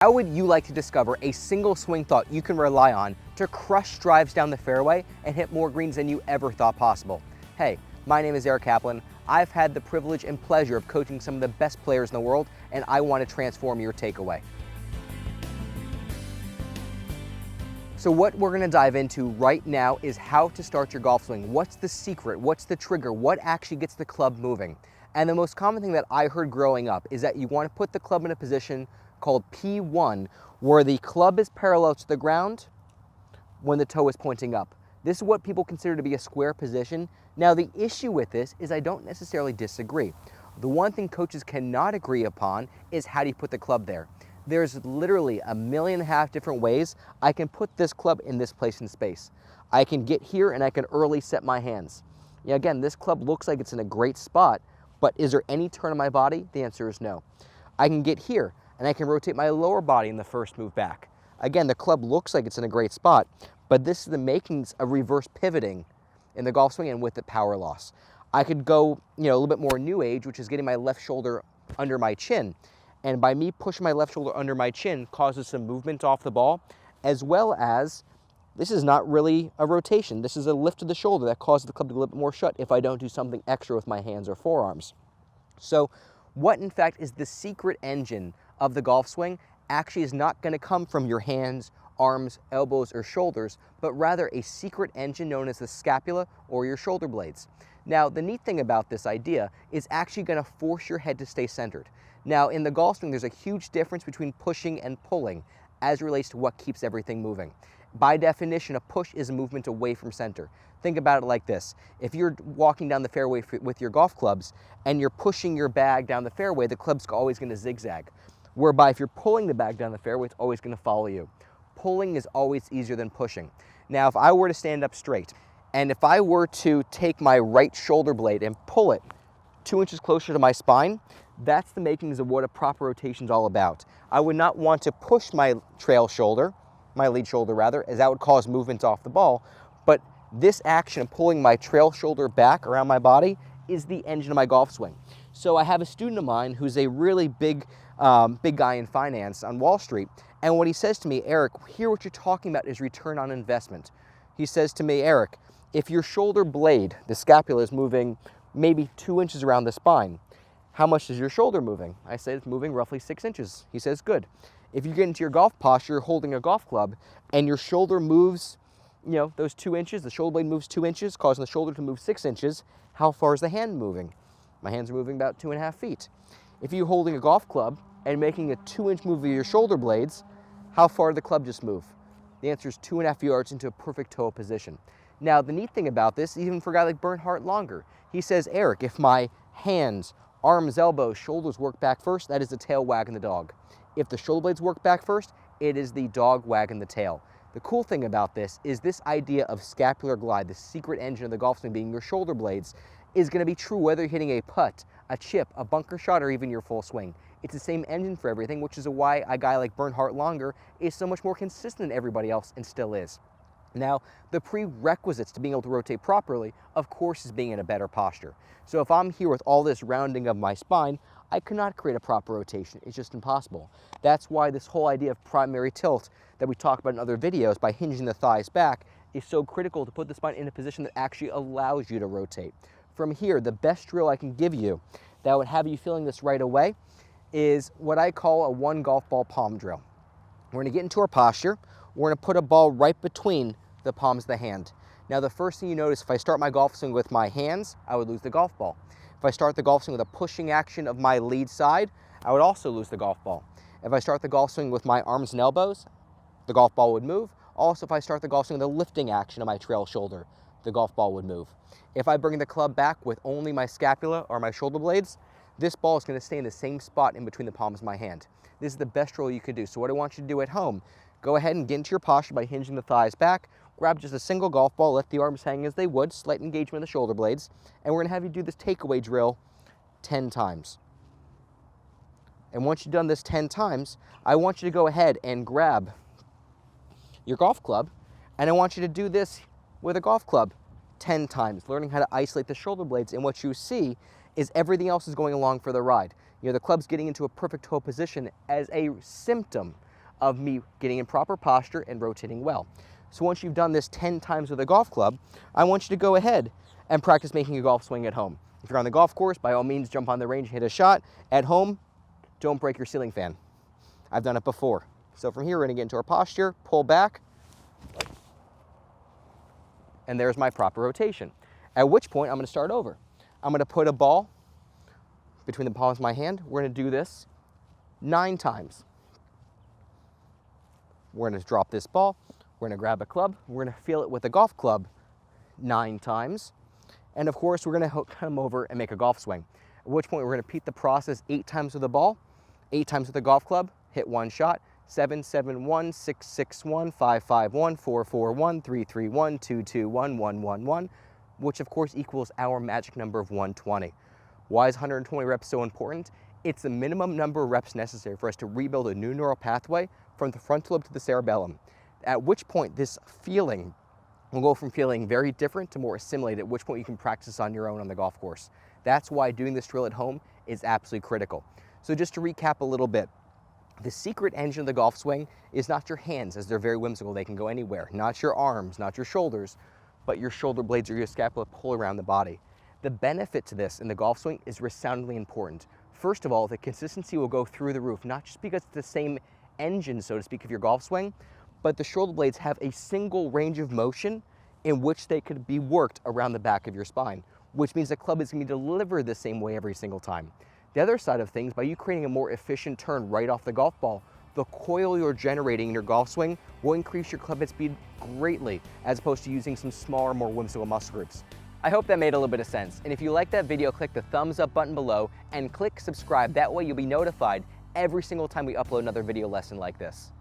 How would you like to discover a single swing thought you can rely on to crush drives down the fairway and hit more greens than you ever thought possible? Hey, my name is Eric Kaplan. I've had the privilege and pleasure of coaching some of the best players in the world, and I want to transform your takeaway. So what we're going to dive into right now is how to start your golf swing. What's the secret? What's the trigger? What actually gets the club moving? And the most common thing that I heard growing up is that you want to put the club in a position called P1, where the club is parallel to the ground when the toe is pointing up. This is what people consider to be a square position. Now, the issue with this is I don't necessarily disagree. The one thing coaches cannot agree upon is how do you put the club there. There's literally 1.5 million different ways I can put this club in this place in space. I can get here and I can early set my hands. Yeah, again, this club looks like it's in a great spot, but is there any turn of my body? The answer is no. I can get here and I can rotate my lower body in the first move back. Again, the club looks like it's in a great spot, but this is the makings of reverse pivoting in the golf swing and with the power loss. I could go, a little bit more new age, which is getting my left shoulder under my chin. And by me pushing my left shoulder under my chin causes some movement off the ball, as well as this is not really a rotation. This is a lift of the shoulder that causes the club to be a little bit more shut if I don't do something extra with my hands or forearms. So what in fact is the secret engine of the golf swing actually is not going to come from your hands, arms, elbows, or shoulders, but rather a secret engine known as the scapula or your shoulder blades. Now, the neat thing about this idea is actually going to force your head to stay centered. Now, in the golf swing, there's a huge difference between pushing and pulling as it relates to what keeps everything moving. By definition, a push is a movement away from center. Think about it like this. If you're walking down the fairway with your golf clubs and you're pushing your bag down the fairway, the club's always going to zigzag. Whereby if you're pulling the bag down the fairway, it's always going to follow you. Pulling is always easier than pushing. Now, if I were to stand up straight, and if I were to take my right shoulder blade and pull it 2 inches closer to my spine, that's the makings of what a proper rotation is all about. I would not want to push my lead shoulder rather, as that would cause movement off the ball, but this action of pulling my trail shoulder back around my body is the engine of my golf swing. So I have a student of mine who's a really big guy in finance on Wall Street, and what he says to me, Eric, here what you're talking about is return on investment. He says to me, Eric, if your shoulder blade, the scapula, is moving maybe 2 inches around the spine, how much is your shoulder moving? I say it's moving roughly 6 inches. He says, good. If you get into your golf posture, you're holding a golf club, and your shoulder moves, those 2 inches, the shoulder blade moves 2 inches, causing the shoulder to move 6 inches, how far is the hand moving? My hands are moving about 2.5 feet. If you're holding a golf club and making a 2-inch move of your shoulder blades, how far did the club just move? The answer is 2.5 yards into a perfect toe position. Now, the neat thing about this, even for a guy like Bernhard Langer, he says, Eric, if my hands, arms, elbows, shoulders work back first, that is the tail wagging the dog. If the shoulder blades work back first, it is the dog wagging the tail. The cool thing about this is this idea of scapular glide, the secret engine of the golf swing being your shoulder blades, is going to be true whether you're hitting a putt, a chip, a bunker shot, or even your full swing. It's the same engine for everything, which is why a guy like Bernhard Langer is so much more consistent than everybody else and still is. Now, the prerequisites to being able to rotate properly, of course, is being in a better posture. So if I'm here with all this rounding of my spine, I cannot create a proper rotation. It's just impossible. That's why this whole idea of primary tilt that we talk about in other videos by hinging the thighs back is so critical to put the spine in a position that actually allows you to rotate. From here, the best drill I can give you that would have you feeling this right away is what I call a 1 golf ball palm drill. We're going to get into our posture. We're going to put a ball right between the palms of the hand. Now, the first thing you notice, if I start my golf swing with my hands, I would lose the golf ball. If I start the golf swing with a pushing action of my lead side, I would also lose the golf ball. If I start the golf swing with my arms and elbows, the golf ball would move. Also, if I start the golf swing with a lifting action of my trail shoulder, the golf ball would move. If I bring the club back with only my scapula or my shoulder blades, this ball is going to stay in the same spot in between the palms of my hand. This is the best drill you could do. So what I want you to do at home, go ahead and get into your posture by hinging the thighs back, grab just a single golf ball, let the arms hang as they would, slight engagement of the shoulder blades, and we're going to have you do this takeaway drill 10 times. And once you've done this 10 times, I want you to go ahead and grab your golf club, and I want you to do this with a golf club 10 times, learning how to isolate the shoulder blades, and what you see is everything else is going along for the ride. The club's getting into a perfect toe position as a symptom of me getting in proper posture and rotating well. So once you've done this 10 times with a golf club, I want you to go ahead and practice making a golf swing at home. If you're on the golf course, by all means, jump on the range and hit a shot. At home, don't break your ceiling fan. I've done it before. So from here, we're gonna get into our posture, pull back, and there's my proper rotation. At which point, I'm gonna start over. I'm gonna put a ball between the palms of my hand. We're gonna do this 9 times. We're gonna drop this ball. We're gonna grab a club. We're gonna feel it with a golf club 9 times. And of course, we're gonna come over and make a golf swing. At which point, we're gonna repeat the process 8 times with a ball, 8 times with a golf club, hit 1 shot, 7, 7, 1, 6, 6, 1, 5, 5, 1, 4, 4, 1, 3, 3, 1, 2, 2, 1, 1, 1, 1, which of course equals our magic number of 120. Why is 120 reps so important? It's the minimum number of reps necessary for us to rebuild a new neural pathway from the frontal lobe to the cerebellum. At which point this feeling will go from feeling very different to more assimilated, at which point you can practice on your own on the golf course. That's why doing this drill at home is absolutely critical. So just to recap a little bit, the secret engine of the golf swing is not your hands, as they're very whimsical, they can go anywhere, not your arms, not your shoulders, but your shoulder blades or your scapula pull around the body. The benefit to this in the golf swing is resoundingly important. First of all, the consistency will go through the roof, not just because it's the same engine, so to speak, of your golf swing, but the shoulder blades have a single range of motion in which they could be worked around the back of your spine, which means the club is going to be delivered the same way every single time. The other side of things, by you creating a more efficient turn right off the golf ball, the coil you're generating in your golf swing will increase your club head speed greatly, as opposed to using some smaller, more whimsical muscle groups. I hope that made a little bit of sense, and if you like that video, click the thumbs up button below and click subscribe. That way you'll be notified every single time we upload another video lesson like this.